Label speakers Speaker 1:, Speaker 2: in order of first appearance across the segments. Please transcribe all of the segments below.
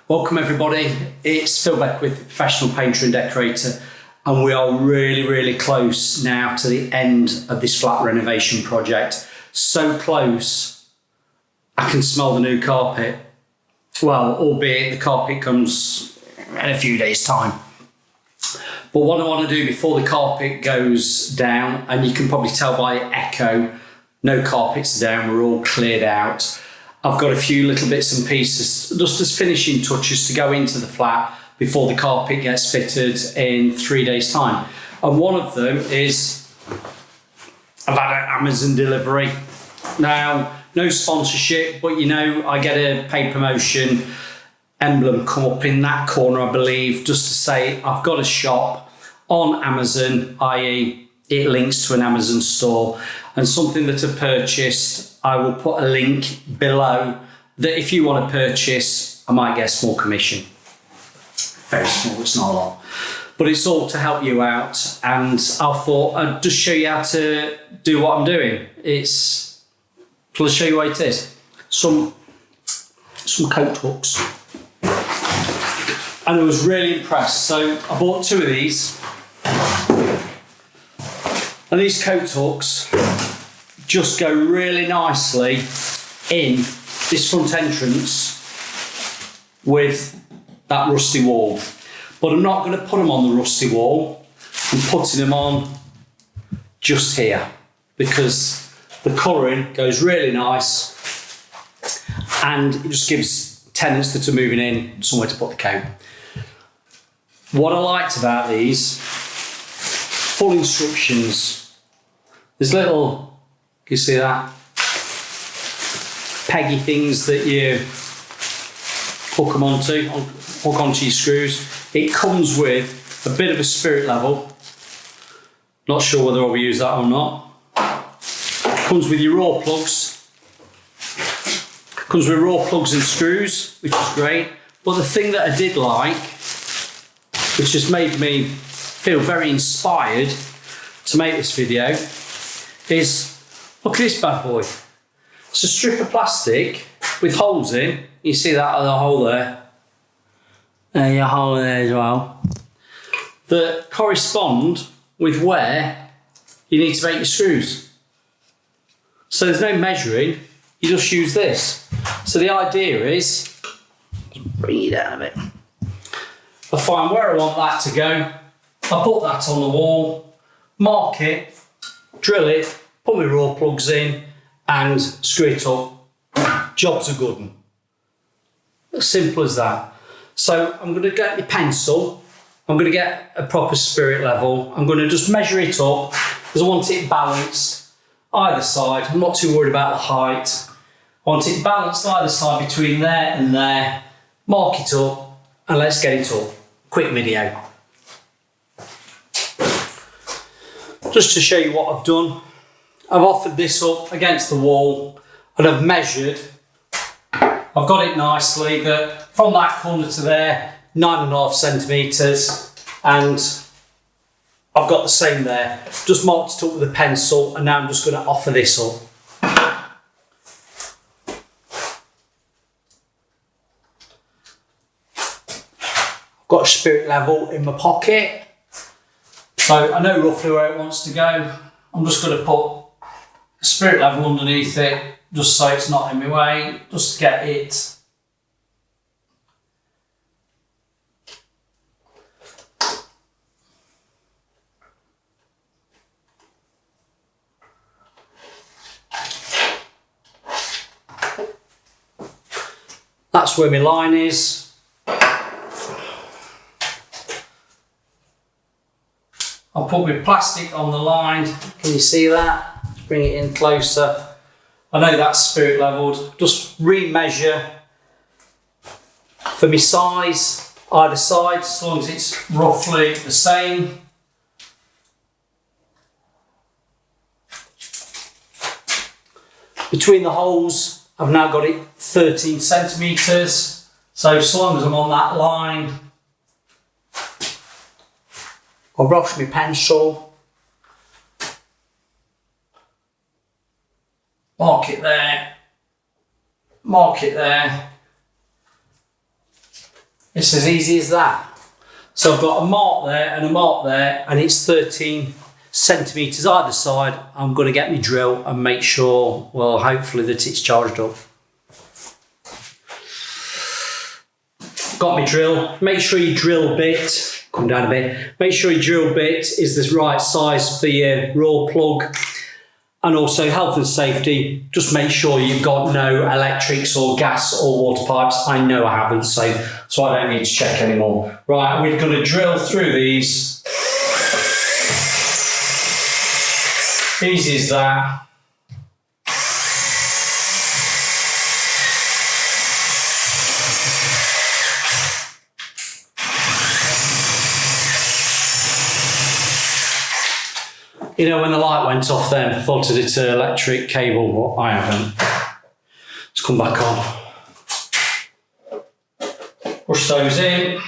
Speaker 1: Welcome everybody, it's Phil Beck with Professional Painter and Decorator, and we are really close now to the end of this flat renovation project. So close, I can smell the new carpet. Well, albeit the carpet comes in a few days' time. But what I want to do before the carpet goes down, and you can probably tell by echo, no carpets down, we're all cleared out. I've got a few little bits and pieces, just as finishing touches to go into the flat before the carpet gets fitted in 3 days' time. And one of them is, I've had an Amazon delivery. Now, no sponsorship, but you know, I get a paid promotion emblem come up in that corner, I believe, just to say I've got a shop on Amazon, i.e. it links to an Amazon store, and something that I've purchased, I will put a link below that if you want to purchase, I might get a small commission. Very small, it's not a lot. But it's all to help you out, and I thought I'd just show you how to do what I'm doing. Shall I show you what it is? Some coat hooks. And I was really impressed. So I bought 2 of these. And these coat hooks just go really nicely in this front entrance with that rusty wall. But I'm not going to put them on the rusty wall. I'm putting them on just here because the colouring goes really nice and it just gives tenants that are moving in somewhere to put the coat. What I liked about these, full instructions. There's little, can you see that? Peggy things that you hook onto your screws. It comes with a bit of a spirit level. Not sure whether I'll use that or not. Comes with your raw plugs. Comes with raw plugs and screws, which is great. But the thing that I did like, which has made me feel very inspired to make this video, is look at this bad boy. It's a strip of plastic with holes in. You see that other hole there? There's a hole there as well. That correspond with where you need to make your screws. So there's no measuring, you just use this. So the idea is, bring it down a bit. I find where I want that to go, I put that on the wall, mark it, drill it, put my raw plugs in and screw it up. Job's a good one. As simple as that. So I'm going to get my pencil, I'm going to get a proper spirit level, I'm going to just measure it up because I want it balanced either side. I'm not too worried about the height. I want it balanced either side between there and there. Mark it up and let's get it up. Quick video. Just to show you what I've done. I've offered this up against the wall and I've measured. I've got it nicely that from that corner to there, 9.5 centimetres, and I've got the same there. Just marked it up with a pencil and now I'm just going to offer this up. I've got a spirit level in my pocket. So I know roughly where it wants to go. I'm just going to put a spirit level underneath it, just so it's not in my way, just to get it. That's where my line is. I'll put my plastic on the line. Can you see that? Just bring it in closer. I know that's spirit leveled. Just re-measure for my size either side, as long as it's roughly the same. Between the holes, I've now got it 13 centimetres. So long as I'm on that line, I'll brush my pencil, mark it there, It's as easy as that. So I've got a mark there and a mark there, and it's 13 centimetres either side. I'm going to get my drill and make sure, well, hopefully that it's charged up. Got my drill. Make sure your drill bit, come down a bit, make sure your drill bit is the right size for your raw plug. And also health and safety, just make sure you've got no electrics or gas or water pipes. I know I haven't, so I don't need to check anymore. Right, we're going to drill through these. Easy as that. You know, when the light went off then, I thought it's an electric cable, but I haven't. Let's come back on. Push those in.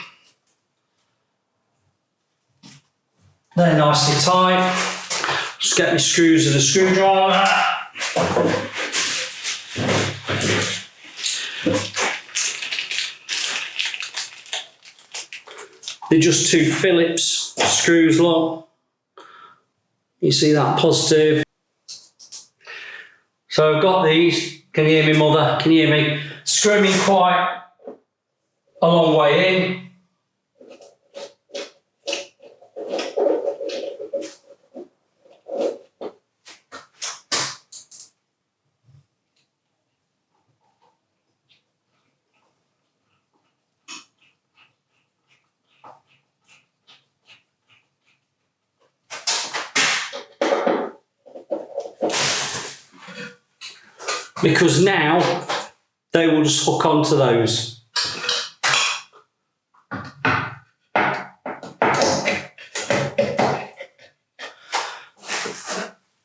Speaker 1: They're nicely tight. Just get my screws and a screwdriver. They're just 2 Phillips screws, look. You see that positive. So I've got these. Can you hear me, mother? Can you hear me? Screw me quite a long way in. Because now they will just hook onto those.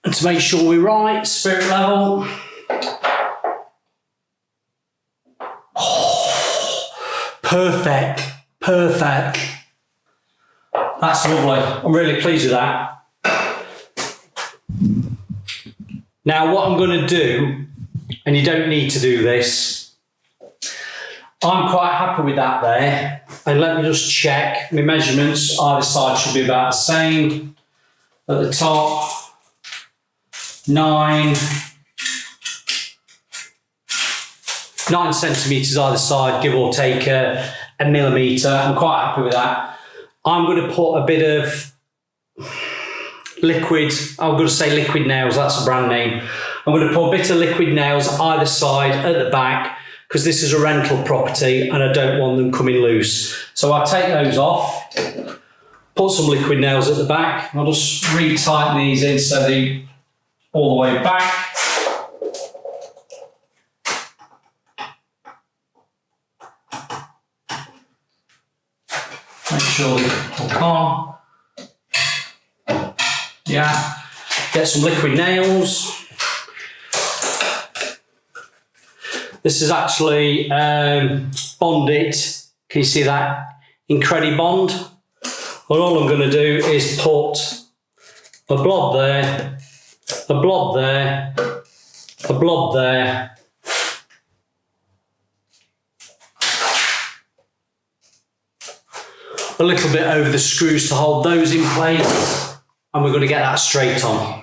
Speaker 1: And to make sure we're right, spirit level. Oh, perfect, perfect. That's lovely. I'm really pleased with that. Now what I'm going to do, and you don't need to do this, I'm quite happy with that there. And let me just check. My measurements either side should be about the same. At the top, 9 centimetres either side, give or take a millimetre. I'm quite happy with that. I'm going to put a bit of liquid, I'm going to say liquid nails, that's a brand name. I'm going to put a bit of liquid nails either side at the back, because this is a rental property and I don't want them coming loose. So I'll take those off, put some liquid nails at the back, and I'll just retighten these in so they're all the way back. Make sure they hook on. Yeah, get some liquid nails. This is actually bonded. Can you see that? Incredibond. Well, all I'm going to do is put a blob there, a blob there, a blob there. A little bit over the screws to hold those in place, and we're going to get that straight on.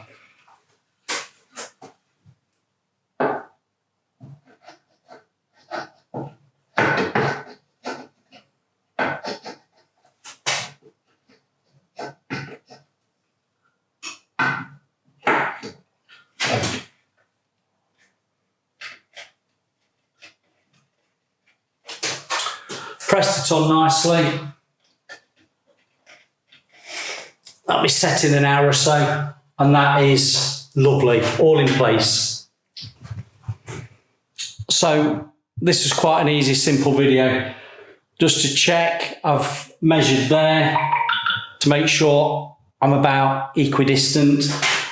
Speaker 1: Pressed it on nicely. That'll be set in an hour or so, and that is lovely, all in place. So this is quite an easy, simple video. Just to check, I've measured there to make sure I'm about equidistant,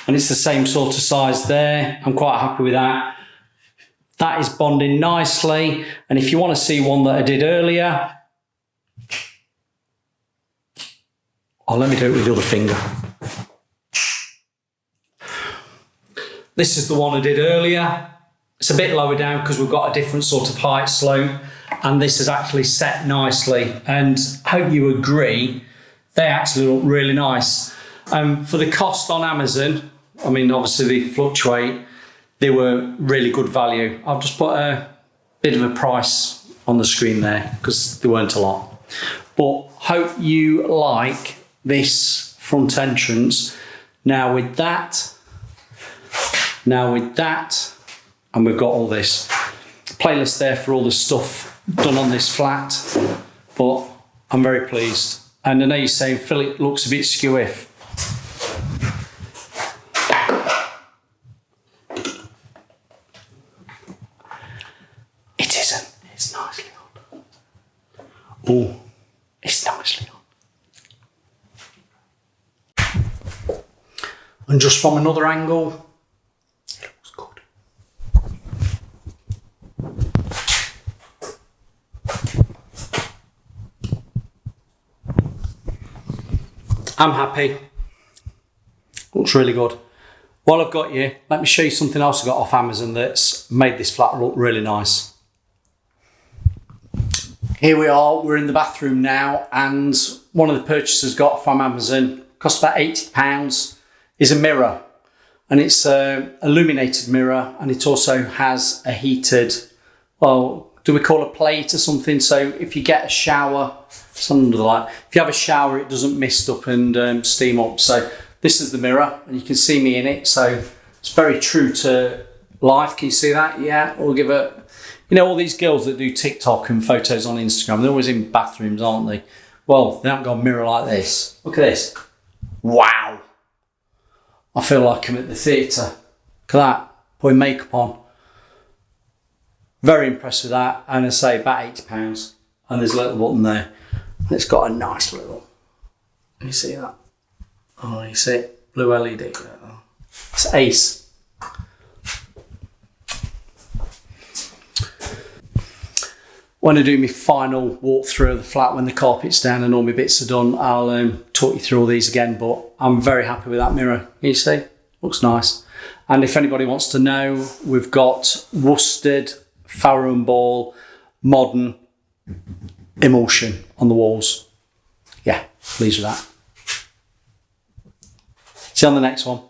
Speaker 1: and it's the same sort of size there. I'm quite happy with that. That is bonding nicely, and if you want to see one that I did earlier, let me do it with the other finger. This is the one I did earlier. It's a bit lower down because we've got a different sort of height slope, and this is actually set nicely, and I hope you agree, they actually look really nice. For the cost on Amazon, I mean, obviously they fluctuate, they were really good value. I've just put a bit of a price on the screen there because they weren't a lot. But hope you like this front entrance. Now with that, and we've got all this playlist there for all the stuff done on this flat, but I'm very pleased. And I know you're saying, Phil, it looks a bit skew-if. It isn't. It's nicely on. Oh, it's nicely on. And just from another angle, it looks good. I'm happy. Looks really good. While I've got you, let me show you something else I got off Amazon that's made this flat look really nice. Here we are, we're in the bathroom now, and one of the purchases got from Amazon, cost about £80, is a mirror. And it's an illuminated mirror, and it also has a heated, well, do we call it a plate or something? So if you get a shower, it's under the light. If you have a shower, it doesn't mist up and steam up. So this is the mirror, and you can see me in it. So it's very true to life. Can you see that? Yeah, we'll give it. You know, all these girls that do TikTok and photos on Instagram, they're always in bathrooms, aren't they? Well, they haven't got a mirror like this. Look at this. Wow. I feel like I'm at the theatre. Look at that. Putting makeup on. Very impressed with that. And I say about £80. And there's a little button there. And it's got a nice little. Can you see that? Oh, you see it? Blue LED. It's ace. When I do my final walkthrough of the flat, when the carpet's down and all my bits are done, I'll talk you through all these again, but I'm very happy with that mirror. Can you see? Looks nice. And if anybody wants to know, we've got rusted, Farrow and Ball, modern emulsion on the walls. Yeah, pleased with that. See you on the next one.